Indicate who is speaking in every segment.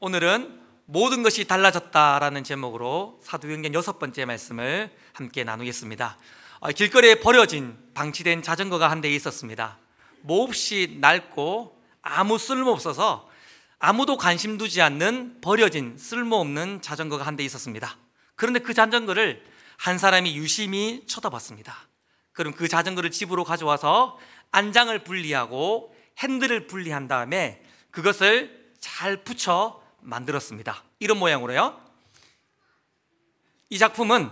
Speaker 1: 오늘은 모든 것이 달라졌다라는 제목으로 사도행전 6번째 말씀을 함께 나누겠습니다. 길거리에 버려진 방치된 자전거가 한 대 있었습니다. 몹시 낡고 아무 쓸모없어서 아무도 관심 두지 않는 버려진 쓸모없는 자전거가 한 대 있었습니다. 그런데 그 자전거를 한 사람이 유심히 쳐다봤습니다. 그럼 그 자전거를 집으로 가져와서 안장을 분리하고 핸들을 분리한 다음에 그것을 잘 붙여 만들었습니다. 이런 모양으로요. 이 작품의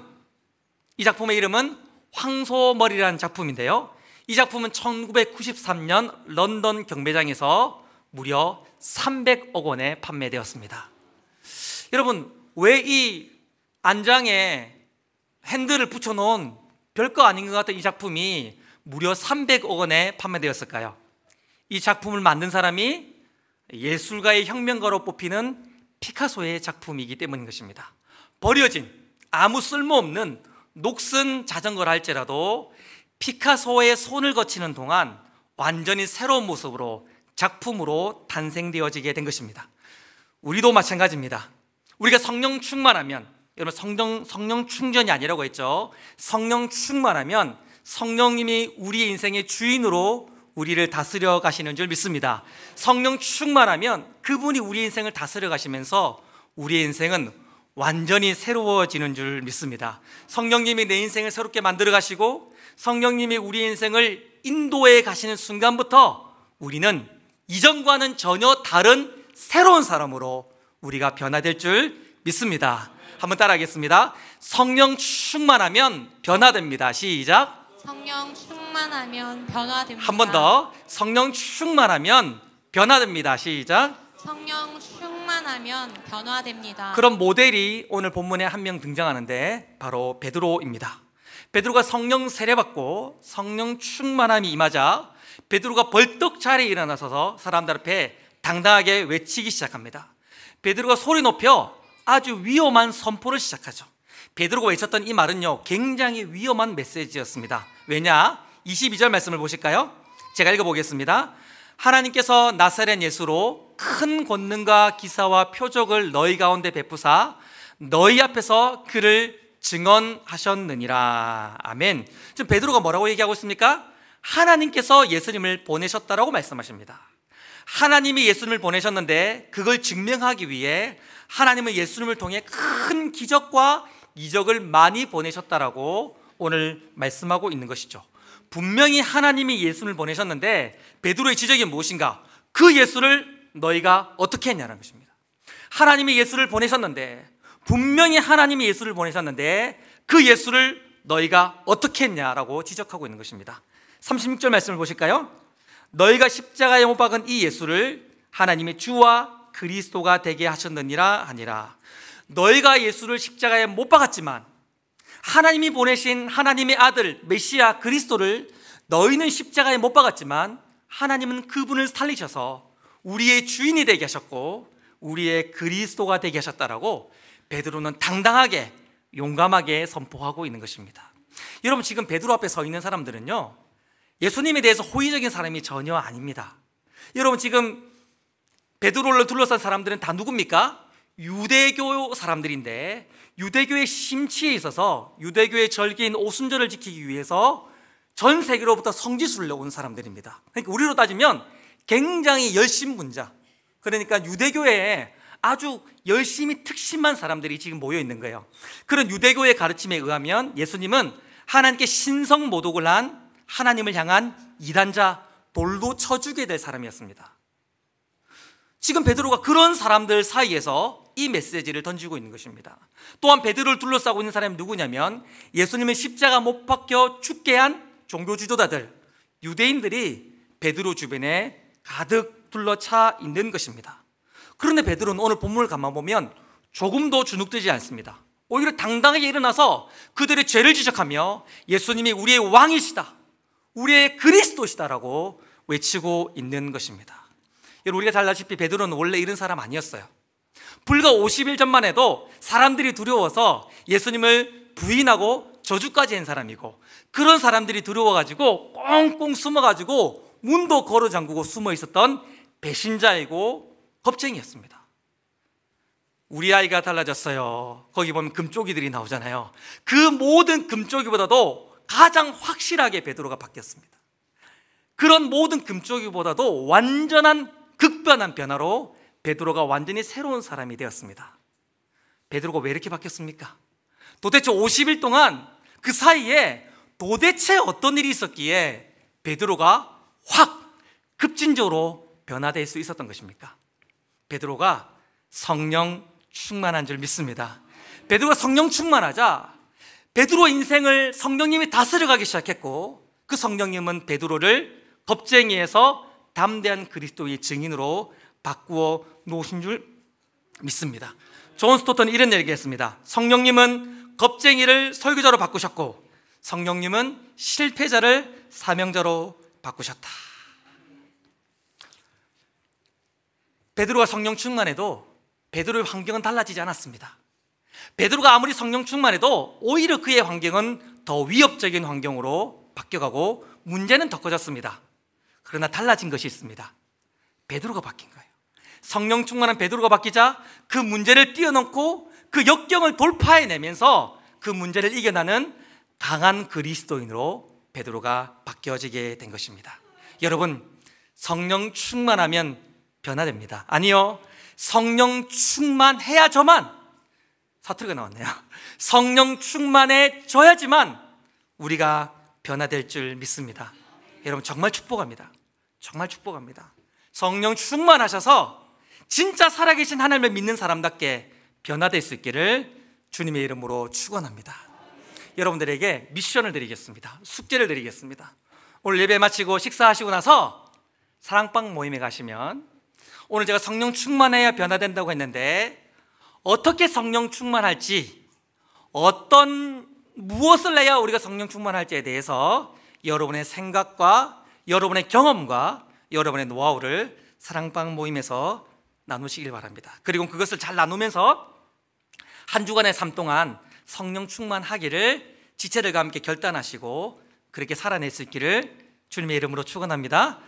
Speaker 1: 이름은 황소머리라는 작품인데요, 이 작품은 1993년 런던 경매장에서 무려 300억 원에 판매되었습니다. 여러분, 왜 이 안장에 핸들을 붙여놓은 별거 아닌 것 같은 이 작품이 무려 300억 원에 판매되었을까요? 이 작품을 만든 사람이 예술가의 혁명가로 뽑히는 피카소의 작품이기 때문인 것입니다. 버려진 아무 쓸모없는 녹슨 자전거를 할지라도 피카소의 손을 거치는 동안 완전히 새로운 모습으로 작품으로 탄생되어지게 된 것입니다. 우리도 마찬가지입니다. 우리가 성령 충만하면, 여러분 성령 충전이 아니라고 했죠. 성령 충만하면 성령님이 우리의 인생의 주인으로 우리를 다스려 가시는 줄 믿습니다. 성령 충만하면 그분이 우리 인생을 다스려 가시면서 우리의 인생은 완전히 새로워지는 줄 믿습니다. 성령님이 내 인생을 새롭게 만들어 가시고 성령님이 우리 인생을 인도해 가시는 순간부터 우리는 이전과는 전혀 다른 새로운 사람으로 우리가 변화될 줄 믿습니다. 한번 따라하겠습니다. 성령 충만하면 변화됩니다. 시작.
Speaker 2: 성령 충만하면 변화됩니다.
Speaker 1: 한 번 더. 성령 충만하면 변화됩니다. 시작.
Speaker 2: 성령 충만하면 변화됩니다.
Speaker 1: 그런 모델이 오늘 본문에 한 명 등장하는데 바로 베드로입니다. 베드로가 성령 세례받고 성령 충만함이 임하자 베드로가 벌떡 자리에 일어나서서 사람들 앞에 당당하게 외치기 시작합니다. 베드로가 소리 높여 아주 위험한 선포를 시작하죠. 베드로가 외쳤던 이 말은요, 굉장히 위험한 메시지였습니다. 왜냐? 22절 말씀을 보실까요? 제가 읽어보겠습니다. 하나님께서 나사렛 예수로 큰 권능과 기사와 표적을 너희 가운데 베푸사 너희 앞에서 그를 증언하셨느니라. 아멘. 지금 베드로가 뭐라고 얘기하고 있습니까? 하나님께서 예수님을 보내셨다라고 말씀하십니다. 하나님이 예수님을 보내셨는데 그걸 증명하기 위해 하나님은 예수님을 통해 큰 기적과 이적을 많이 보내셨다라고 오늘 말씀하고 있는 것이죠. 분명히 하나님이 예수를 보내셨는데 베드로의 지적이 무엇인가? 그 예수를 너희가 어떻게 했냐는 것입니다. 하나님이 예수를 보내셨는데, 분명히 하나님이 예수를 보내셨는데 그 예수를 너희가 어떻게 했냐라고 지적하고 있는 것입니다. 36절 말씀을 보실까요? 너희가 십자가에 못 박은 이 예수를 하나님의 주와 그리스도가 되게 하셨느니라 하니라. 너희가 예수를 십자가에 못 박았지만 하나님이 보내신 하나님의 아들 메시아 그리스도를 너희는 십자가에 못 박았지만 하나님은 그분을 살리셔서 우리의 주인이 되게 하셨고 우리의 그리스도가 되게 하셨다라고 베드로는 당당하게 용감하게 선포하고 있는 것입니다. 여러분, 지금 베드로 앞에 서 있는 사람들은요, 예수님에 대해서 호의적인 사람이 전혀 아닙니다. 여러분, 지금 베드로를 둘러싼 사람들은 다 누굽니까? 유대교 사람들인데 유대교의 심취에 있어서 유대교의 절기인 오순절을 지키기 위해서 전 세계로부터 성지순례 온 사람들입니다. 그러니까 우리로 따지면 굉장히 열심문자, 그러니까 유대교에 아주 열심히 특심한 사람들이 지금 모여 있는 거예요. 그런 유대교의 가르침에 의하면 예수님은 하나님께 신성 모독을 한 하나님을 향한 이단자, 돌로 쳐 죽게 될 사람이었습니다. 지금 베드로가 그런 사람들 사이에서 이 메시지를 던지고 있는 것입니다. 또한 베드로를 둘러싸고 있는 사람이 누구냐면 예수님을 십자가 못 박혀 죽게 한 종교 지도자들, 유대인들이 베드로 주변에 가득 둘러차 있는 것입니다. 그런데 베드로는 오늘 본문을 가만 보면 조금도 주눅들지 않습니다. 오히려 당당하게 일어나서 그들의 죄를 지적하며 예수님이 우리의 왕이시다, 우리의 그리스도시다라고 외치고 있는 것입니다. 여러분, 우리가 잘 알다시피 베드로는 원래 이런 사람 아니었어요. 불과 50일 전만 해도 사람들이 두려워서 예수님을 부인하고 저주까지 한 사람이고, 그런 사람들이 두려워가지고 꽁꽁 숨어가지고 문도 걸어 잠그고 숨어 있었던 배신자이고 겁쟁이였습니다. 우리 아이가 달라졌어요. 거기 보면 금쪽이들이 나오잖아요. 그 모든 금쪽이보다도 가장 확실하게 베드로가 바뀌었습니다. 그런 모든 금쪽이보다도 완전한 극변한 변화로 베드로가 완전히 새로운 사람이 되었습니다. 베드로가 왜 이렇게 바뀌었습니까? 도대체 50일 동안 그 사이에 도대체 어떤 일이 있었기에 베드로가 확 급진적으로 변화될 수 있었던 것입니까? 베드로가 성령 충만한 줄 믿습니다. 베드로가 성령 충만하자 베드로 인생을 성령님이 다스려가기 시작했고, 그 성령님은 베드로를 겁쟁이에서 담대한 그리스도의 증인으로 바꾸어 놓으신 줄 믿습니다. 존 스토턴은 이런 얘기했습니다. 성령님은 겁쟁이를 설교자로 바꾸셨고, 성령님은 실패자를 사명자로 바꾸셨다. 베드로가 성령 충만해도 베드로의 환경은 달라지지 않았습니다. 베드로가 아무리 성령 충만해도 오히려 그의 환경은 더 위협적인 환경으로 바뀌어가고 문제는 더 커졌습니다. 그러나 달라진 것이 있습니다. 베드로가 바뀐 거예요. 성령 충만한 베드로가 바뀌자 그 문제를 뛰어넘고 그 역경을 돌파해내면서 그 문제를 이겨나는 강한 그리스도인으로 베드로가 바뀌어지게 된 것입니다. 여러분, 성령 충만하면 변화됩니다. 아니요, 성령 충만해야져만, 사투리가 나왔네요. 성령 충만해져야지만 우리가 변화될 줄 믿습니다. 여러분, 정말 축복합니다. 정말 축복합니다. 성령 충만하셔서 진짜 살아계신 하나님을 믿는 사람답게 변화될 수 있기를 주님의 이름으로 축원합니다. 여러분들에게 미션을 드리겠습니다. 숙제를 드리겠습니다. 오늘 예배 마치고 식사하시고 나서 사랑방 모임에 가시면, 오늘 제가 성령 충만해야 변화된다고 했는데 어떻게 성령 충만할지, 무엇을 해야 우리가 성령 충만할지에 대해서 여러분의 생각과 여러분의 경험과 여러분의 노하우를 사랑방 모임에서 나누시길 바랍니다. 그리고 그것을 잘 나누면서 한 주간의 삶 동안 성령 충만하기를 지체들과 함께 결단하시고 그렇게 살아낼 수 있기를 주님의 이름으로 축원합니다.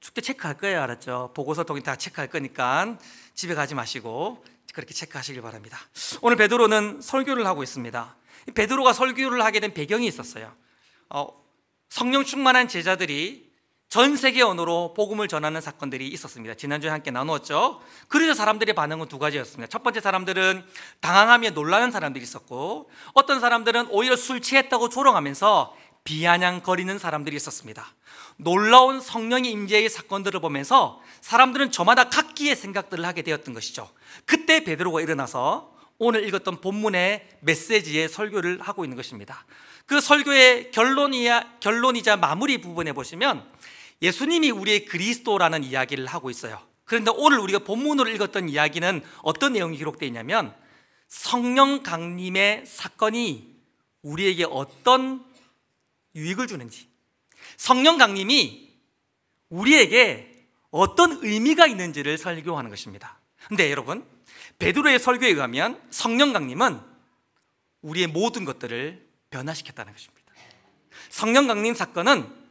Speaker 1: 숙제 체크할 거예요, 알았죠? 보고서 통해 다 체크할 거니까 집에 가지 마시고 그렇게 체크하시길 바랍니다. 오늘 베드로는 설교를 하고 있습니다. 베드로가 설교를 하게 된 배경이 있었어요. 성령 충만한 제자들이 전 세계 언어로 복음을 전하는 사건들이 있었습니다. 지난주에 함께 나누었죠. 그래서 사람들의 반응은 두 가지였습니다. 첫 번째, 사람들은 당황하며 놀라는 사람들이 있었고, 어떤 사람들은 오히려 술 취했다고 조롱하면서 비아냥거리는 사람들이 있었습니다. 놀라운 성령의 임재의 사건들을 보면서 사람들은 저마다 각기의 생각들을 하게 되었던 것이죠. 그때 베드로가 일어나서 오늘 읽었던 본문의 메시지의 설교를 하고 있는 것입니다. 그 설교의 결론이자 마무리 부분에 보시면 예수님이 우리의 그리스도라는 이야기를 하고 있어요. 그런데 오늘 우리가 본문으로 읽었던 이야기는 어떤 내용이 기록되어 있냐면, 성령 강림의 사건이 우리에게 어떤 유익을 주는지, 성령 강림이 우리에게 어떤 의미가 있는지를 설교하는 것입니다. 근데 여러분, 베드로의 설교에 의하면 성령 강림은 우리의 모든 것들을 변화시켰다는 것입니다. 성령 강림 사건은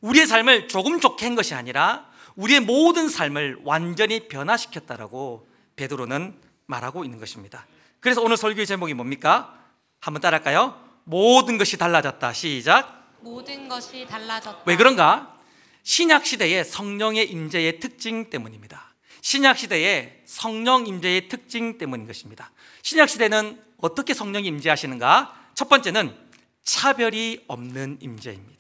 Speaker 1: 우리의 삶을 조금 좋게 한 것이 아니라 우리의 모든 삶을 완전히 변화시켰다라고 베드로는 말하고 있는 것입니다. 그래서 오늘 설교의 제목이 뭡니까? 한번 따라할까요? 모든 것이 달라졌다. 시작.
Speaker 2: 모든 것이 달라졌다.
Speaker 1: 왜 그런가? 신약 시대의 성령의 임재의 특징 때문입니다. 신약 시대의 성령 임재의 특징 때문인 것입니다. 신약 시대는 어떻게 성령이 임재하시는가? 첫 번째는 차별이 없는 임재입니다.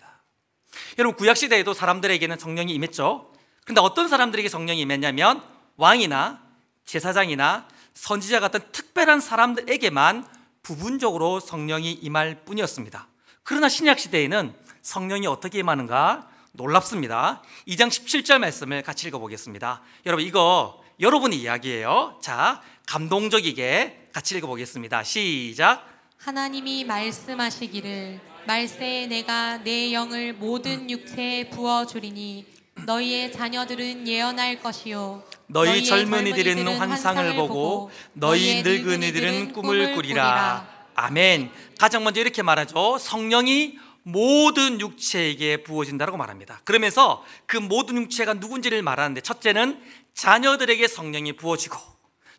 Speaker 1: 여러분, 구약 시대에도 사람들에게는 성령이 임했죠. 그런데 어떤 사람들에게 성령이 임했냐면 왕이나 제사장이나 선지자 같은 특별한 사람들에게만 부분적으로 성령이 임할 뿐이었습니다. 그러나 신약 시대에는 성령이 어떻게 임하는가? 놀랍습니다. 2장 17절 말씀을 같이 읽어보겠습니다. 여러분, 이거 여러분의 이야기예요. 자, 감동적이게 같이 읽어보겠습니다. 시작.
Speaker 2: 하나님이 말씀하시기를 말세에 내가 내 영을 모든 육체에 부어주리니 너희의 자녀들은 예언할 것이요
Speaker 1: 너희 젊은이들은 환상을 보고 너희 늙은이들은 꿈을 꾸리라. 아멘. 가장 먼저 이렇게 말하죠. 성령이 모든 육체에게 부어진다고 말합니다. 그러면서 그 모든 육체가 누군지를 말하는데, 첫째는 자녀들에게 성령이 부어지고,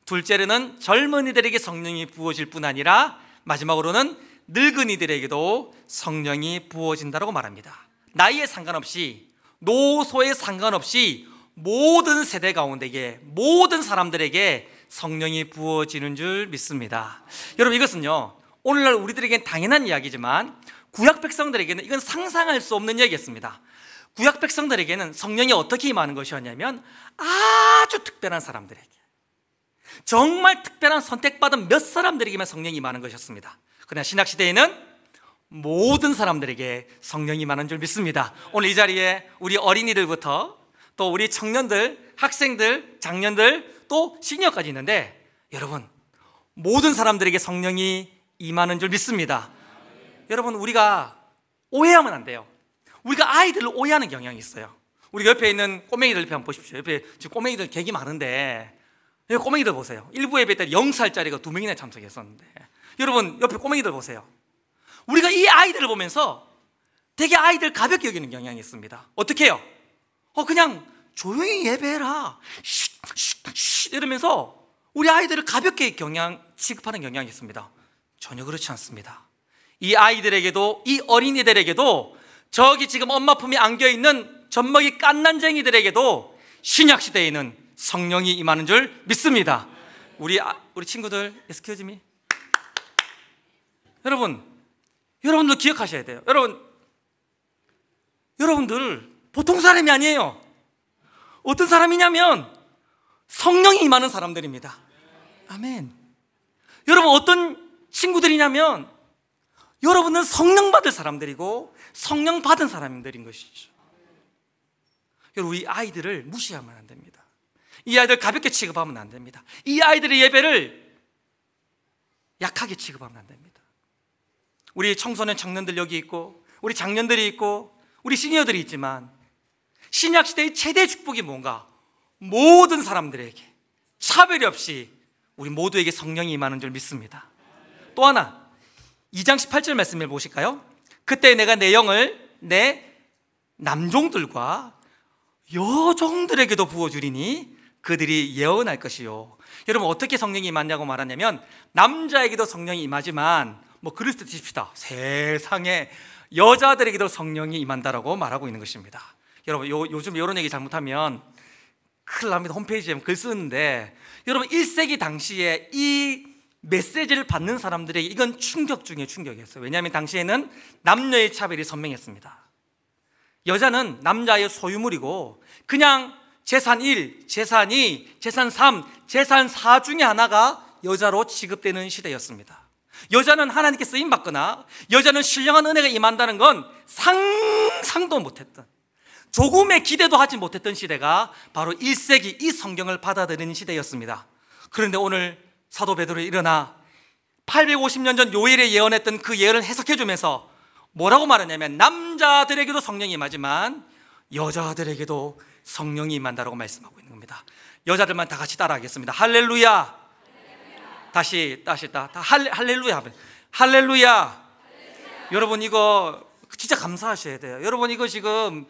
Speaker 1: 둘째로는 젊은이들에게 성령이 부어질 뿐 아니라 마지막으로는 늙은이들에게도 성령이 부어진다고 말합니다. 나이에 상관없이, 노소에 상관없이 모든 세대 가운데에, 모든 사람들에게 성령이 부어지는 줄 믿습니다. 여러분, 이것은요, 오늘날 우리들에게는 당연한 이야기지만 구약 백성들에게는 이건 상상할 수 없는 이야기였습니다. 구약 백성들에게는 성령이 어떻게 임하는 것이었냐면 아주 특별한 사람들에게, 정말 특별한 선택받은 몇 사람들에게만 성령이 임하는 것이었습니다. 그러나 신약시대에는 모든 사람들에게 성령이 임하는 줄 믿습니다. 오늘 이 자리에 우리 어린이들부터 또 우리 청년들, 학생들, 장년들, 또 시니어까지 있는데, 여러분, 모든 사람들에게 성령이 임하는 줄 믿습니다. 여러분, 우리가 오해하면 안 돼요. 우리가 아이들을 오해하는 경향이 있어요. 우리 옆에 있는 꼬맹이들 옆에 한번 보십시오. 옆에 지금 꼬맹이들 객이 많은데, 여기 꼬맹이들 보세요. 일부 예배 때 0살짜리가 2명이나 참석했었는데, 여러분 옆에 꼬맹이들 보세요. 우리가 이 아이들을 보면서 되게 아이들 가볍게 여기는 경향이 있습니다. 어떻게 해요? 그냥 조용히 예배해라, 쉿 이러면서 우리 아이들을 가볍게 취급하는 경향이 있습니다. 전혀 그렇지 않습니다. 이 아이들에게도, 이 어린이들에게도, 저기 지금 엄마 품에 안겨있는 젖먹이 깐난쟁이들에게도 신약시대에는 성령이 임하는 줄 믿습니다. 우리 친구들, excuse me. 여러분들 기억하셔야 돼요. 여러분들 보통 사람이 아니에요. 어떤 사람이냐면 성령이 임하는 사람들입니다. 아멘. 여러분, 어떤 친구들이냐면 여러분은 성령 받을 사람들이고 성령 받은 사람들인 것이죠. 여러분, 이 아이들을 무시하면 안 됩니다. 이 아이들 가볍게 취급하면 안 됩니다. 이 아이들의 예배를 약하게 취급하면 안 됩니다. 우리 청소년 청년들 여기 있고, 우리 장년들이 있고, 우리 시니어들이 있지만 신약시대의 최대 축복이 뭔가? 모든 사람들에게 차별이 없이 우리 모두에게 성령이 임하는 줄 믿습니다. 또 하나, 2장 18절 말씀을 보실까요? 그때 내가 내 영을 내 남종들과 여종들에게도 부어주리니 그들이 예언할 것이요. 여러분, 어떻게 성령이 임하냐고 말하냐면 남자에게도 성령이 임하지만 그럴 때 드십시다. 세상에 여자들에게도 성령이 임한다라고 말하고 있는 것입니다. 여러분, 요즘 이런 얘기 잘못하면 큰일 납니다. 홈페이지에 글 쓰는데, 여러분 1세기 당시에 이 메시지를 받는 사람들에게 이건 충격 중에 충격이었어요. 왜냐하면 당시에는 남녀의 차별이 선명했습니다. 여자는 남자의 소유물이고 그냥 재산 1, 재산 2, 재산 3, 재산 4 중에 하나가 여자로 취급되는 시대였습니다. 여자는 하나님께 쓰임받거나 여자는 신령한 은혜가 임한다는 건 상상도 못했던, 조금의 기대도 하지 못했던 시대가 바로 1세기 이 성경을 받아들이는 시대였습니다. 그런데 오늘 사도 베드로가 일어나 850년 전 요엘에 예언했던 그 예언을 해석해주면서 뭐라고 말하냐면 남자들에게도 성령이 임하지만 여자들에게도 성령이 임한다라고 말씀하고 있는 겁니다. 여자들만 다 같이 따라하겠습니다. 할렐루야. 다시 할렐루야. 할렐루야. 여러분, 이거 진짜 감사하셔야 돼요. 여러분, 이거 지금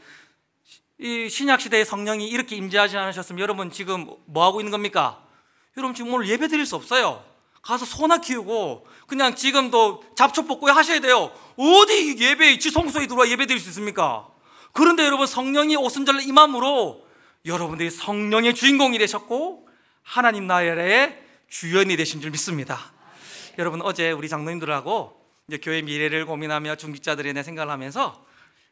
Speaker 1: 이 신약시대의 성령이 이렇게 임재하지 않으셨으면 여러분 지금 뭐 하고 있는 겁니까? 여러분 지금 오늘 예배 드릴 수 없어요. 가서 소나 키우고 그냥 지금도 잡초볶고 하셔야 돼요. 어디 예배 지성소에 들어와 예배 드릴 수 있습니까? 그런데 여러분, 성령이 오순절날 임함으로 여러분들이 성령의 주인공이 되셨고 하나님 나라의 주연이 되신 줄 믿습니다. 여러분, 어제 우리 장로님들하고 이제 교회 미래를 고민하며 중직자들에 대한 생각을 하면서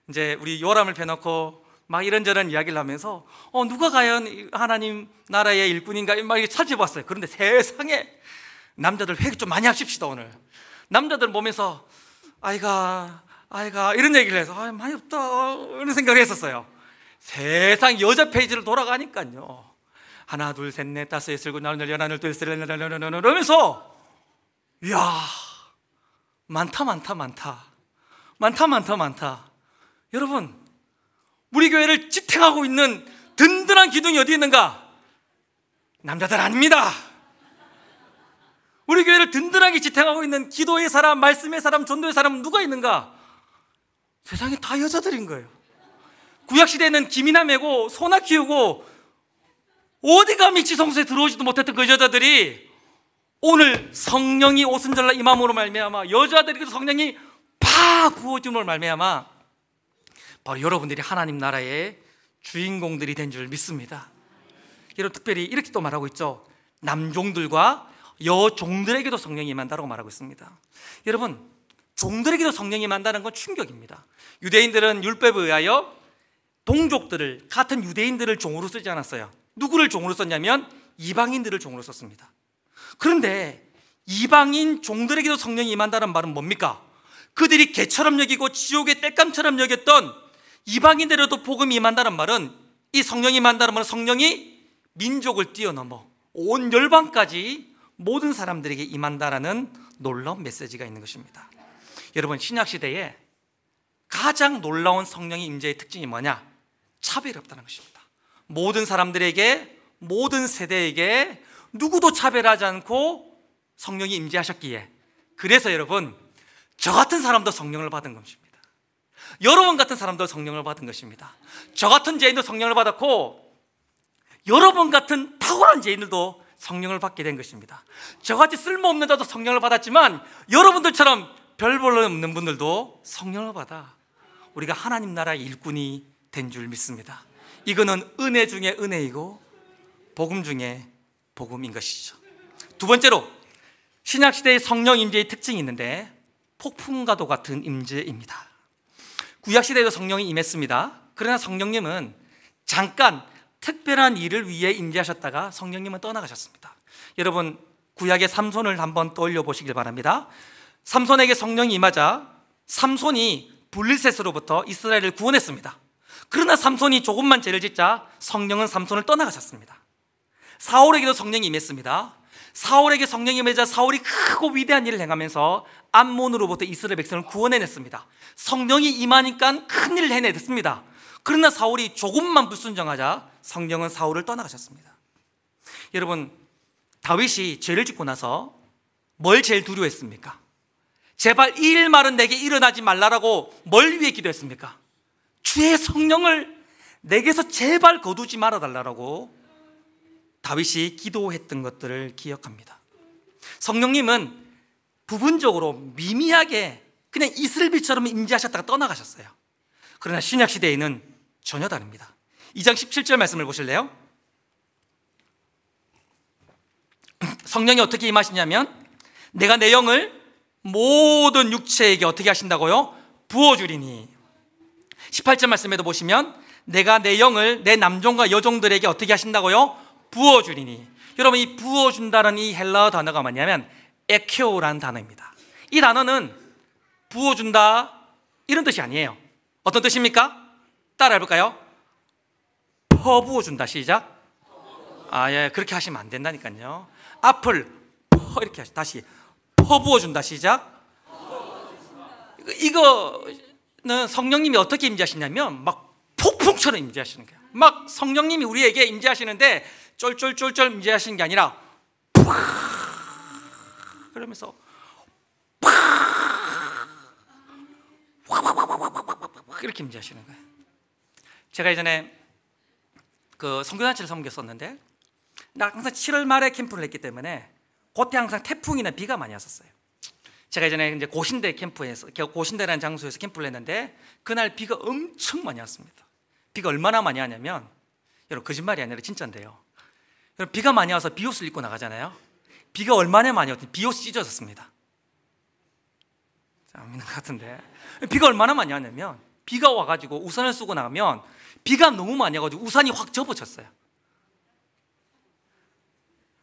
Speaker 1: 이제 우리 요람을 펴놓고 막 이런저런 이야기를 하면서 누가 과연 하나님 나라의 일꾼인가 막 이렇게 찾아봤어요. 그런데 세상에 남자들 회개 좀 많이 합시다. 오늘 남자들 보면서 아이가 이런 얘기를 해서 많이 없다 이런 생각을 했었어요. 세상 여자 페이지를 돌아가니까요, 하나 둘 셋 넷 다섯 여섯 일곱 여덟 열하나 둘 셋 넷 이러면서 이야, 많다. 여러분, 우리 교회를 지탱하고 있는 든든한 기둥이 어디 있는가? 남자들 아닙니다. 우리 교회를 든든하게 지탱하고 있는 기도의 사람, 말씀의 사람, 전도의 사람은 누가 있는가? 세상에 다 여자들인 거예요. 구약시대에는 기미나 메고 소나 키우고 어디 감히 지성소에 들어오지도 못했던 그 여자들이 오늘 성령이 오순절날 임함으로 말미암아 여자들에게도 성령이 팍 부어줌으로 말미암아 바로 여러분들이 하나님 나라의 주인공들이 된 줄 믿습니다. 여러분, 특별히 이렇게 또 말하고 있죠. 남종들과 여종들에게도 성령이 임한다고 말하고 있습니다. 여러분, 종들에게도 성령이 임한다는 건 충격입니다. 유대인들은 율법에 의하여 동족들을, 같은 유대인들을 종으로 쓰지 않았어요. 누구를 종으로 썼냐면 이방인들을 종으로 썼습니다. 그런데 이방인 종들에게도 성령이 임한다는 말은 뭡니까? 그들이 개처럼 여기고 지옥의 땔감처럼 여겼던 이방인들에도 복음이 임한다는 말은, 이 성령이 임한다는 말은 성령이 민족을 뛰어넘어 온 열방까지 모든 사람들에게 임한다라는 놀라운 메시지가 있는 것입니다. 여러분, 신약시대에 가장 놀라운 성령의 임재의 특징이 뭐냐? 차별이 없다는 것입니다. 모든 사람들에게, 모든 세대에게 누구도 차별하지 않고 성령이 임재하셨기에, 그래서 여러분, 저 같은 사람도 성령을 받은 것입니다. 여러분 같은 사람도 성령을 받은 것입니다. 저 같은 죄인도 성령을 받았고 여러분 같은 탁월한 죄인들도 성령을 받게 된 것입니다. 저같이 쓸모없는 자도 성령을 받았지만 여러분들처럼 별 볼 없는 분들도 성령을 받아 우리가 하나님 나라의 일꾼이 된 줄 믿습니다. 이거는 은혜 중에 은혜이고 복음 중에 복음인 것이죠. 두 번째로, 신약시대의 성령 임재의 특징이 있는데 폭풍과도 같은 임재입니다. 구약시대에도 성령이 임했습니다. 그러나 성령님은 잠깐 특별한 일을 위해 임재하셨다가 성령님은 떠나가셨습니다. 여러분, 구약의 삼손을 한번 떠올려 보시길 바랍니다. 삼손에게 성령이 임하자 삼손이 블레셋으로부터 이스라엘을 구원했습니다. 그러나 삼손이 조금만 죄를 짓자 성령은 삼손을 떠나가셨습니다. 사울에게도 성령이 임했습니다. 사울에게 성령이 임하자 사울이 크고 위대한 일을 행하면서 암몬으로부터 이스라엘 백성을 구원해냈습니다. 성령이 임하니까 큰 일을 해냈습니다. 그러나 사울이 조금만 불순종하자 성령은 사울을 떠나가셨습니다. 여러분, 다윗이 죄를 짓고 나서 뭘 제일 두려워했습니까? 제발 이 일말은 내게 일어나지 말라라고 뭘 위해 기도했습니까? 주의 성령을 내게서 제발 거두지 말아달라고 다윗이 기도했던 것들을 기억합니다. 성령님은 부분적으로 미미하게 그냥 이슬비처럼 임재하셨다가 떠나가셨어요. 그러나 신약시대에는 전혀 다릅니다. 2장 17절 말씀을 보실래요? 성령이 어떻게 임하시냐면 내가 내 영을 모든 육체에게 어떻게 하신다고요? 부어주리니. 18절 말씀에도 보시면 내가 내 영을 내 남종과 여종들에게 어떻게 하신다고요? 부어주리니. 여러분, 이 부어준다는 이 헬라어 단어가 뭐냐면 에케오라는 단어입니다. 이 단어는 부어준다 이런 뜻이 아니에요. 어떤 뜻입니까? 따라 해볼까요? 퍼부어준다. 시작. 예, 그렇게 하시면 안 된다니까요. 앞을 퍼 이렇게 다시 퍼부어준다. 시작. 이거는 성령님이 어떻게 임재하시냐면 막 폭풍처럼 임재하시는 거예요. 막 성령님이 우리에게 임재하시는데 쫄쫄쫄쫄 임재하시는 게 아니라 팍 그러면서 팍 이렇게 임재하시는 거예요. 제가 예전에 그 선교단체를 섬겼었는데 나 항상 7월 말에 캠프를 했기 때문에 그때 항상 태풍이나 비가 많이 왔었어요. 제가 예전에 이제 고신대 캠프에서, 고신대라는 장소에서 캠프를 했는데 그날 비가 엄청 많이 왔습니다. 비가 얼마나 많이 왔냐면, 여러분 거짓말이 아니라 진짜인데요. 여러분, 비가 많이 와서 비옷을 입고 나가잖아요. 비가 얼마나 많이 왔더니 비옷이 찢어졌습니다. 자, 믿는 것 같은데 비가 얼마나 많이 왔냐면 비가 와가지고 우산을 쓰고 나가면 비가 너무 많이 와가지고 우산이 확 접어졌어요.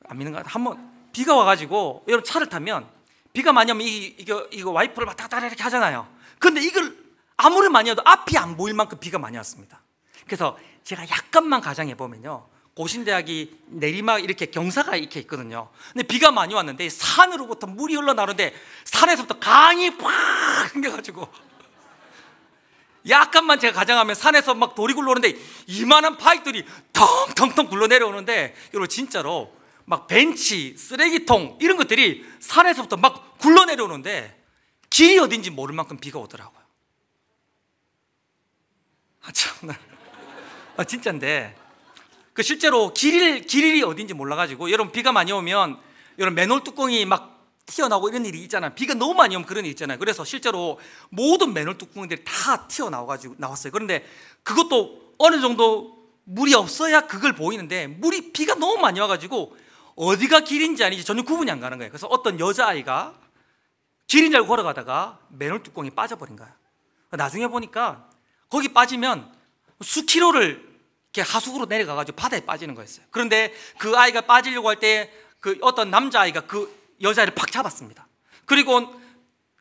Speaker 1: 안 믿는 것 같아요. 한번 비가 와가지고 여러분 차를 타면 비가 많이 오면 이거 와이퍼를 왔다 갔다 이렇게 하잖아요. 근데 이걸 아무리 많이 와도 앞이 안 보일 만큼 비가 많이 왔습니다. 그래서 제가 약간만 가정해 보면요, 고신대학이 내리막 이렇게 경사가 이렇게 있거든요. 근데 비가 많이 왔는데 산으로부터 물이 흘러나오는데 산에서부터 강이 팍 생겨가지고 약간만 제가 가정하면 산에서 막 돌이 굴러오는데 이만한 파이들이 텅텅텅 굴러 내려오는데, 여러분 진짜로 막 벤치, 쓰레기통 이런 것들이 산에서부터 막 굴러 내려오는데 길이 어딘지 모를 만큼 비가 오더라고요. 참나. 진짜인데 그 실제로 길이 어딘지 몰라가지고, 여러분 비가 많이 오면 여러분 맨홀 뚜껑이 막 튀어나오고 이런 일이 있잖아요. 비가 너무 많이 오면 그런 일이 있잖아요. 그래서 실제로 모든 맨홀 뚜껑들이 다 나왔어요. 그런데 그것도 어느 정도 물이 없어야 그걸 보이는데, 비가 너무 많이 와가지고 어디가 길인지 아닌지 전혀 구분이 안 가는 거예요. 그래서 어떤 여자아이가 길인 줄 알고 걸어가다가 맨홀 뚜껑이 빠져버린 거예요. 나중에 보니까 거기 빠지면 수킬로를 이렇게 하수구로 내려가가지고 바다에 빠지는 거였어요. 그런데 그 아이가 빠지려고 할 때 그 어떤 남자아이가 그 여자아이를 팍 잡았습니다. 그리고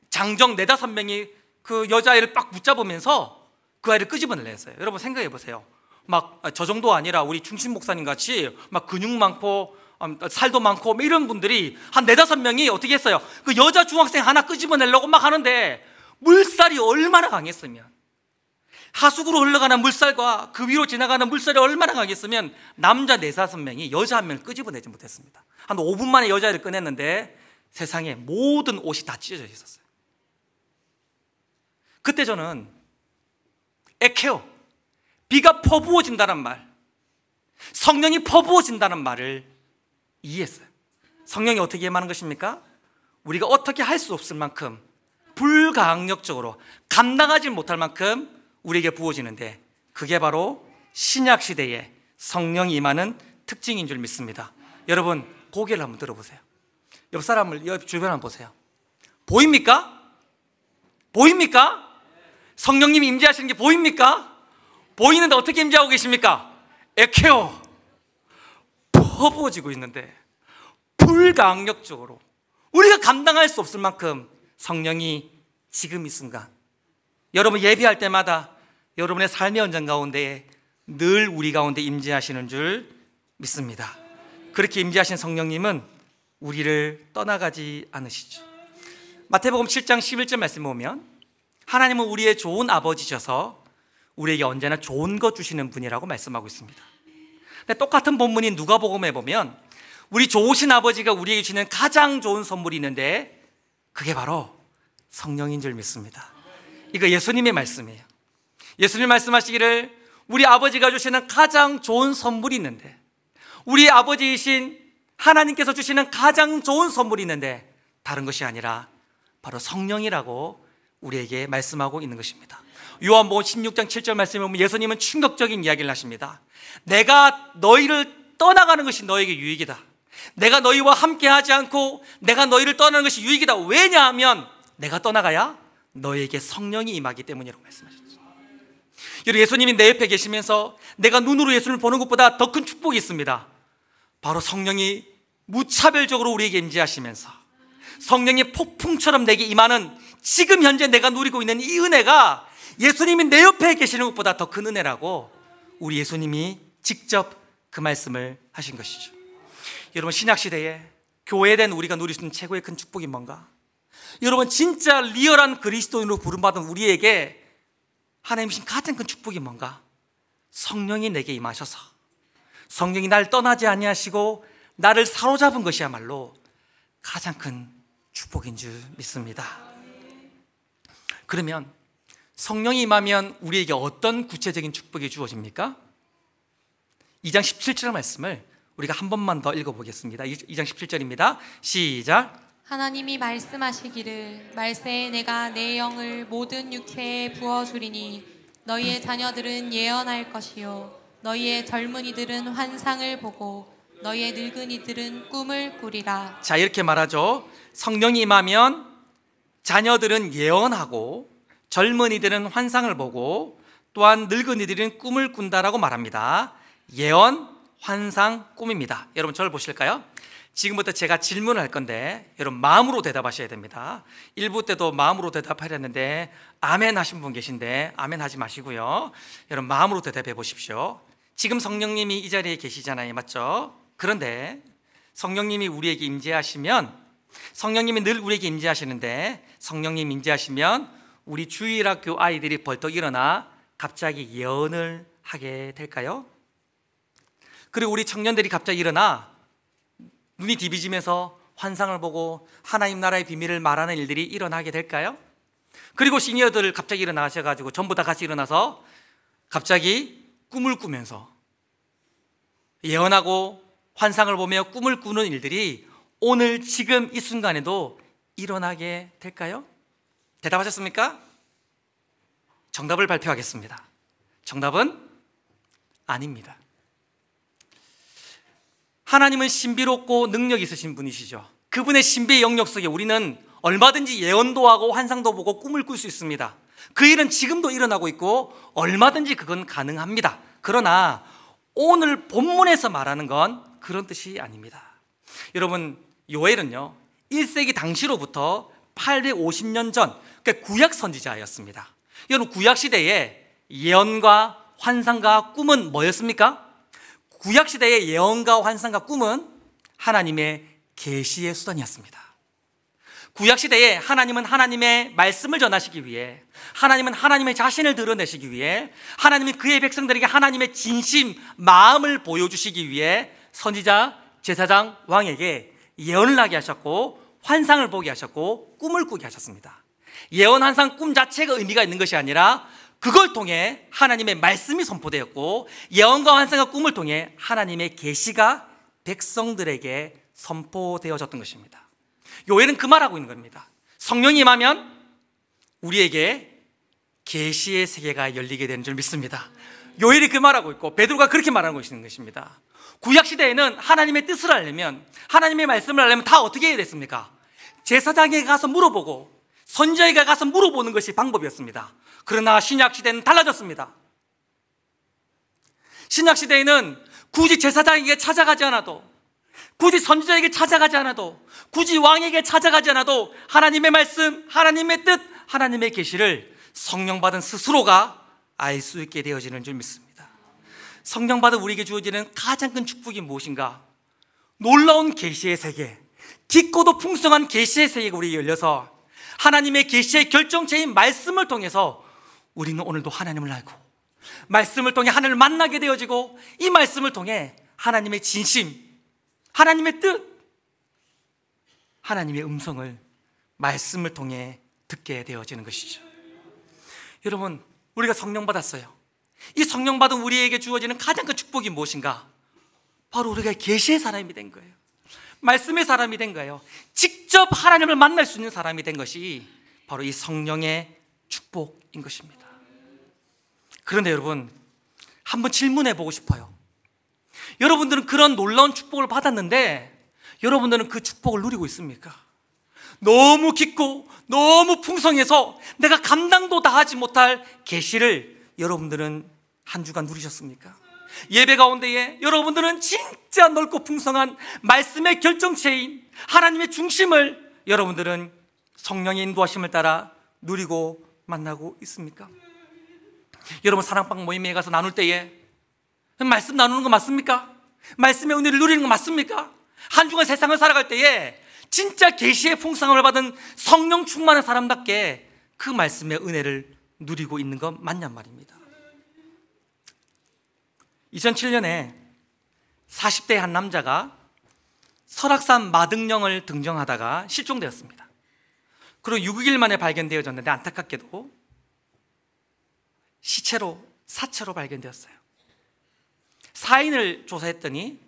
Speaker 1: 장정 4-5명이 그 여자아이를 빡 붙잡으면서 그 아이를 끄집어내렸어요. 여러분 생각해 보세요. 막 저 정도 아니라 우리 중심 목사님 같이 막 근육 많고 살도 많고 이런 분들이 한 4-5명이 어떻게 했어요? 그 여자 중학생 하나 끄집어내려고 막 하는데, 물살이 얼마나 강했으면, 하수구로 흘러가는 물살과 그 위로 지나가는 물살이 얼마나 강했으면 남자 4-5명이 여자 1명을 끄집어내지 못했습니다. 한 5분 만에 여자를 꺼냈는데 세상에 모든 옷이 다 찢어져 있었어요. 그때 저는 에케오, 비가 퍼부어진다는 말, 성령이 퍼부어진다는 말을 이해했어요. 성령이 어떻게 임하는 것입니까? 우리가 어떻게 할 수 없을 만큼 불가항력적으로 감당하지 못할 만큼 우리에게 부어지는데, 그게 바로 신약시대에 성령이 임하는 특징인 줄 믿습니다. 여러분 고개를 한번 들어보세요. 옆 사람을, 옆 주변 한번 보세요. 보입니까? 보입니까? 성령님이 임재하시는 게 보입니까? 보이는데 어떻게 임재하고 계십니까? 에케오, 퍼부어지고 있는데 불가항력적으로 우리가 감당할 수 없을 만큼 성령이 지금 이 순간, 여러분 예배할 때마다 여러분의 삶의 현장 가운데 늘 우리 가운데 임재하시는 줄 믿습니다. 그렇게 임재하신 성령님은 우리를 떠나가지 않으시죠. 마태복음 7장 11절 말씀 보면, 하나님은 우리의 좋은 아버지셔서 우리에게 언제나 좋은 것 주시는 분이라고 말씀하고 있습니다. 근데 똑같은 본문인 누가복음에 보면 우리 좋으신 아버지가 우리에게 주시는 가장 좋은 선물이 있는데, 그게 바로 성령인 줄 믿습니다. 이거 예수님의 말씀이에요. 예수님 말씀하시기를 우리 아버지가 주시는 가장 좋은 선물이 있는데, 우리 아버지이신 하나님께서 주시는 가장 좋은 선물이 있는데 다른 것이 아니라 바로 성령이라고 우리에게 말씀하고 있는 것입니다. 요한복음 16장 7절 말씀에 보면 예수님은 충격적인 이야기를 하십니다. 내가 너희를 떠나가는 것이 너에게 유익이다. 내가 너희와 함께 하지 않고 내가 너희를 떠나는 것이 유익이다. 왜냐하면 내가 떠나가야 너희에게 성령이 임하기 때문이라고 말씀하셨죠. 여러분, 예수님이 내 옆에 계시면서 내가 눈으로 예수님을 보는 것보다 더 큰 축복이 있습니다. 바로 성령이 무차별적으로 우리에게 임재하시면서 성령이 폭풍처럼 내게 임하는, 지금 현재 내가 누리고 있는 이 은혜가 예수님이 내 옆에 계시는 것보다 더 큰 은혜라고 우리 예수님이 직접 그 말씀을 하신 것이죠. 여러분, 신약시대에 교회된 우리가 누릴 수 있는 최고의 큰 축복이 뭔가? 여러분, 진짜 리얼한 그리스도인으로 부름받은 우리에게 하나님 주신 가장 큰 축복이 뭔가? 성령이 내게 임하셔서 성령이 날 떠나지 아니하시고 나를 사로잡은 것이야말로 가장 큰 축복인 줄 믿습니다. 그러면 성령이 임하면 우리에게 어떤 구체적인 축복이 주어집니까? 2장 17절 말씀을 우리가 한 번만 더 읽어보겠습니다. 2장 17절입니다. 시작.
Speaker 2: 하나님이 말씀하시기를 말세에 내가 내 영을 모든 육체에 부어주리니 너희의 자녀들은 예언할 것이요 너희의 젊은이들은 환상을 보고 너희의 늙은이들은 꿈을 꾸리라.
Speaker 1: 자, 이렇게 말하죠. 성령이 임하면 자녀들은 예언하고 젊은이들은 환상을 보고 또한 늙은이들은 꿈을 꾼다라고 말합니다. 예언, 환상, 꿈입니다. 여러분 저를 보실까요? 지금부터 제가 질문을 할 건데 여러분 마음으로 대답하셔야 됩니다. 1부 때도 마음으로 대답하렸는데 아멘 하신 분 계신데 아멘 하지 마시고요. 여러분 마음으로 대답해 보십시오. 지금 성령님이 이 자리에 계시잖아요, 맞죠? 그런데 성령님이 우리에게 임재하시면, 성령님이 늘 우리에게 임재하시는데 성령님 임재하시면 우리 주일학교 아이들이 벌떡 일어나 갑자기 예언을 하게 될까요? 그리고 우리 청년들이 갑자기 일어나 눈이 디비지면서 환상을 보고 하나님 나라의 비밀을 말하는 일들이 일어나게 될까요? 그리고 시니어들 갑자기 일어나셔가지고 전부 다 같이 일어나서 갑자기 꿈을 꾸면서 예언하고 환상을 보며 꿈을 꾸는 일들이 오늘 지금 이 순간에도 일어나게 될까요? 대답하셨습니까? 정답을 발표하겠습니다. 정답은 아닙니다. 하나님은 신비롭고 능력 있으신 분이시죠. 그분의 신비의 영역 속에 우리는 얼마든지 예언도 하고 환상도 보고 꿈을 꿀 수 있습니다. 그 일은 지금도 일어나고 있고 얼마든지 그건 가능합니다. 그러나 오늘 본문에서 말하는 건 그런 뜻이 아닙니다. 여러분, 요엘은요 1세기 당시로부터 850년 전, 그러니까 구약 선지자였습니다. 여러분, 구약 시대에 예언과 환상과 꿈은 뭐였습니까? 구약 시대의 예언과 환상과 꿈은 하나님의 계시의 수단이었습니다. 구약 시대에 하나님은 하나님의 말씀을 전하시기 위해, 하나님은 하나님의 자신을 드러내시기 위해, 하나님이 그의 백성들에게 하나님의 진심, 마음을 보여주시기 위해 선지자, 제사장, 왕에게 예언을 하게 하셨고 환상을 보게 하셨고 꿈을 꾸게 하셨습니다. 예언, 환상, 꿈 자체가 의미가 있는 것이 아니라 그걸 통해 하나님의 말씀이 선포되었고 예언과 환상과 꿈을 통해 하나님의 계시가 백성들에게 선포되어졌던 것입니다. 요엘은 그 말하고 있는 겁니다. 성령이 임하면 우리에게 계시의 세계가 열리게 되는 줄 믿습니다. 요엘이 그 말하고 있고 베드로가 그렇게 말하고 있는 것입니다. 구약시대에는 하나님의 뜻을 알려면, 하나님의 말씀을 알려면 다 어떻게 해야 됐습니까? 제사장에게 가서 물어보고 선지자에게 가서 물어보는 것이 방법이었습니다. 그러나 신약시대는 달라졌습니다. 신약시대에는 굳이 제사장에게 찾아가지 않아도, 굳이 선지자에게 찾아가지 않아도, 굳이 왕에게 찾아가지 않아도 하나님의 말씀, 하나님의 뜻, 하나님의 계시를 성령 받은 스스로가 알 수 있게 되어지는 줄 믿습니다. 성령 받은 우리에게 주어지는 가장 큰 축복이 무엇인가? 놀라운 계시의 세계, 깊고도 풍성한 계시의 세계가 우리에게 열려서 하나님의 계시의 결정체인 말씀을 통해서 우리는 오늘도 하나님을 알고, 말씀을 통해 하나님을 만나게 되어지고, 이 말씀을 통해 하나님의 진심, 하나님의 뜻, 하나님의 음성을 말씀을 통해 듣게 되어지는 것이죠. 여러분, 우리가 성령 받았어요. 이 성령 받은 우리에게 주어지는 가장 큰 축복이 무엇인가? 바로 우리가 계시의 사람이 된 거예요. 말씀의 사람이 된 거예요. 직접 하나님을 만날 수 있는 사람이 된 것이 바로 이 성령의 축복인 것입니다. 그런데 여러분, 한번 질문해 보고 싶어요. 여러분들은 그런 놀라운 축복을 받았는데 여러분들은 그 축복을 누리고 있습니까? 너무 깊고 너무 풍성해서 내가 감당도 다 하지 못할 계시를 여러분들은 한 주간 누리셨습니까? 예배 가운데에 여러분들은 진짜 넓고 풍성한 말씀의 결정체인 하나님의 중심을 여러분들은 성령의 인도하심을 따라 누리고 만나고 있습니까? 여러분, 사랑방 모임에 가서 나눌 때에 말씀 나누는 거 맞습니까? 말씀의 은혜를 누리는 거 맞습니까? 한 주간 세상을 살아갈 때에 진짜 계시의 풍성함을 받은 성령 충만한 사람답게 그 말씀의 은혜를 누리고 있는 건 맞냔 말입니다. 2007년에 40대 한 남자가 설악산 마등령을 등정하다가 실종되었습니다. 그리고 6일 만에 발견되어졌는데 안타깝게도 사체로 발견되었어요. 사인을 조사했더니,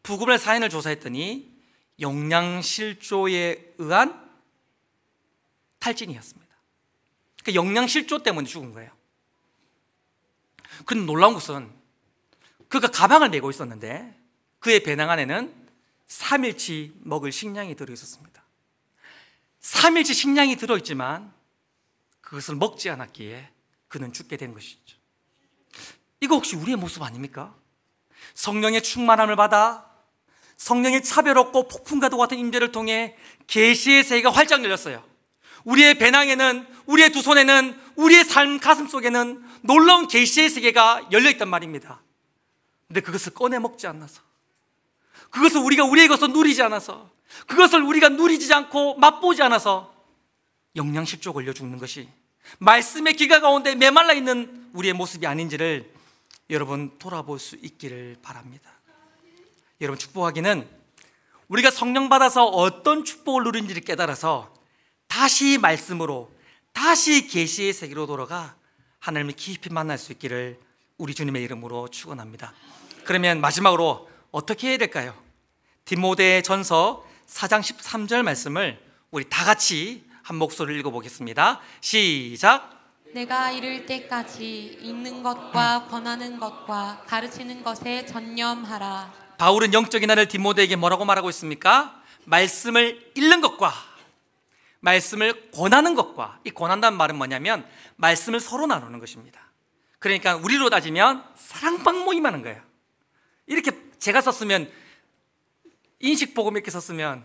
Speaker 1: 부검의 사인을 조사했더니 영양실조에 의한 탈진이었습니다. 그러니까 영양실조 때문에 죽은 거예요. 그런데 놀라운 것은 그가 가방을 메고 있었는데 그의 배낭 안에는 3일치 먹을 식량이 들어있었습니다. 3일치 식량이 들어있지만 그것을 먹지 않았기에 그는 죽게 된 것이죠. 이거 혹시 우리의 모습 아닙니까? 성령의 충만함을 받아 성령의 차별없고 폭풍과도 같은 임재를 통해 계시의 세계가 활짝 열렸어요. 우리의 배낭에는, 우리의 두 손에는, 우리의 삶 가슴 속에는 놀라운 계시의 세계가 열려있단 말입니다. 근데 그것을 꺼내 먹지 않아서, 그것을 우리가 우리의 것을 누리지 않아서, 그것을 우리가 누리지 않고 맛보지 않아서 영양실조 걸려 죽는 것이 말씀의 기가 가운데 메말라 있는 우리의 모습이 아닌지를 여러분 돌아볼 수 있기를 바랍니다. 여러분, 축복하기는 우리가 성령 받아서 어떤 축복을 누린지를 깨달아서 다시 말씀으로, 다시 계시의 세계로 돌아가 하나님을 깊이 만날 수 있기를 우리 주님의 이름으로 축원합니다. 그러면 마지막으로 어떻게 해야 될까요? 디모데 전서 4장 13절 말씀을 우리 다 같이 한 목소리를 읽어보겠습니다. 시작.
Speaker 2: 내가 이를 때까지 읽는 것과 권하는 것과 가르치는 것에 전념하라.
Speaker 1: 바울은 영적인 아들 디모데에게 뭐라고 말하고 있습니까? 말씀을 읽는 것과 말씀을 권하는 것과, 이 권한다는 말은 뭐냐면 말씀을 서로 나누는 것입니다. 그러니까 우리로 따지면 사랑방 모임하는 거예요. 이렇게 제가 썼으면, 인식복음 이렇게 썼으면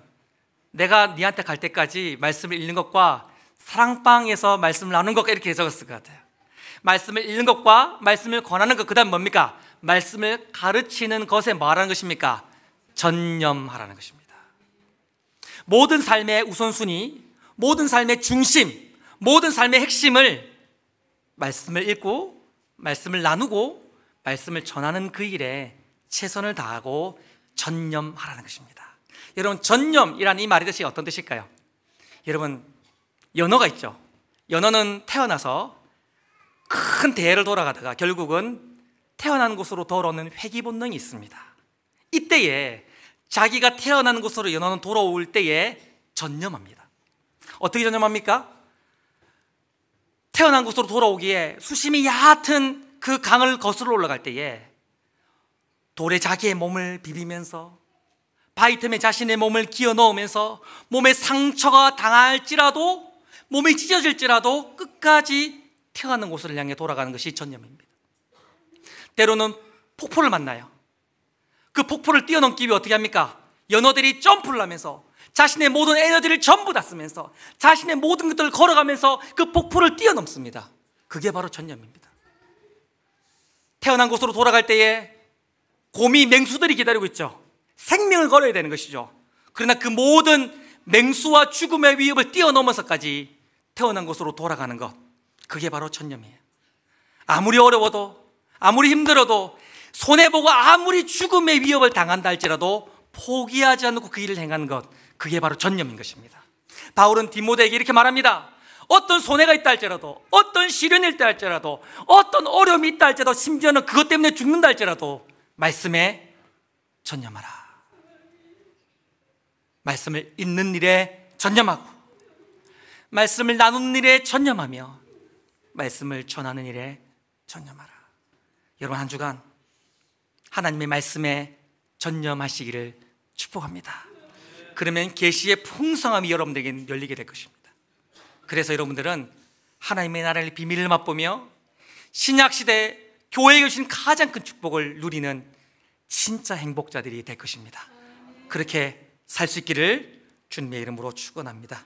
Speaker 1: 내가 네한테 갈 때까지 말씀을 읽는 것과 사랑방에서 말씀을 나누는 것과 이렇게 적었을 것 같아요. 말씀을 읽는 것과 말씀을 권하는 것, 그 다음 뭡니까? 말씀을 가르치는 것에 뭐하라는 것입니까? 전념하라는 것입니다. 모든 삶의 우선순위, 모든 삶의 중심, 모든 삶의 핵심을 말씀을 읽고 말씀을 나누고 말씀을 전하는 그 일에 최선을 다하고 전념하라는 것입니다. 여러분, 전념이라는 이 말의 뜻이 어떤 뜻일까요? 여러분, 연어가 있죠. 연어는 태어나서 큰 대해를 돌아가다가 결국은 태어난 곳으로 돌아오는 회귀 본능이 있습니다. 이때에 자기가 태어난 곳으로 연어는 돌아올 때에 전념합니다. 어떻게 전념합니까? 태어난 곳으로 돌아오기에 수심이 얕은 그 강을 거슬러 올라갈 때에 돌에 자기의 몸을 비비면서 바위 틈에 자신의 몸을 기어 넣으면서 몸에 상처가 당할지라도, 몸이 찢어질지라도 끝까지 태어난 곳을 향해 돌아가는 것이 전념입니다. 때로는 폭포를 만나요. 그 폭포를 뛰어넘기 위해 어떻게 합니까? 연어들이 점프를 하면서 자신의 모든 에너지를 전부 다 쓰면서 자신의 모든 것들을 걸어가면서 그 폭포를 뛰어넘습니다. 그게 바로 전념입니다. 태어난 곳으로 돌아갈 때에 곰이 맹수들이 기다리고 있죠. 생명을 걸어야 되는 것이죠. 그러나 그 모든 맹수와 죽음의 위협을 뛰어넘어서까지 태어난 곳으로 돌아가는 것, 그게 바로 전념이에요. 아무리 어려워도, 아무리 힘들어도, 손해보고 아무리 죽음의 위협을 당한다 할지라도 포기하지 않고 그 일을 행하는 것, 그게 바로 전념인 것입니다. 바울은 디모데에게 이렇게 말합니다. 어떤 손해가 있다 할지라도, 어떤 시련이 있다 할지라도, 어떤 어려움이 있다 할지라도, 심지어는 그것 때문에 죽는다 할지라도 말씀에 전념하라. 말씀을 읽는 일에 전념하고, 말씀을 나누는 일에 전념하며, 말씀을 전하는 일에 전념하라. 여러분, 한 주간 하나님의 말씀에 전념하시기를 축복합니다. 그러면 계시의 풍성함이 여러분들에게 열리게 될 것입니다. 그래서 여러분들은 하나님의 나라의 비밀을 맛보며 신약시대 교회에 주신 가장 큰 축복을 누리는 진짜 행복자들이 될 것입니다. 그렇게 살 수 있기를 주님의 이름으로 축원합니다.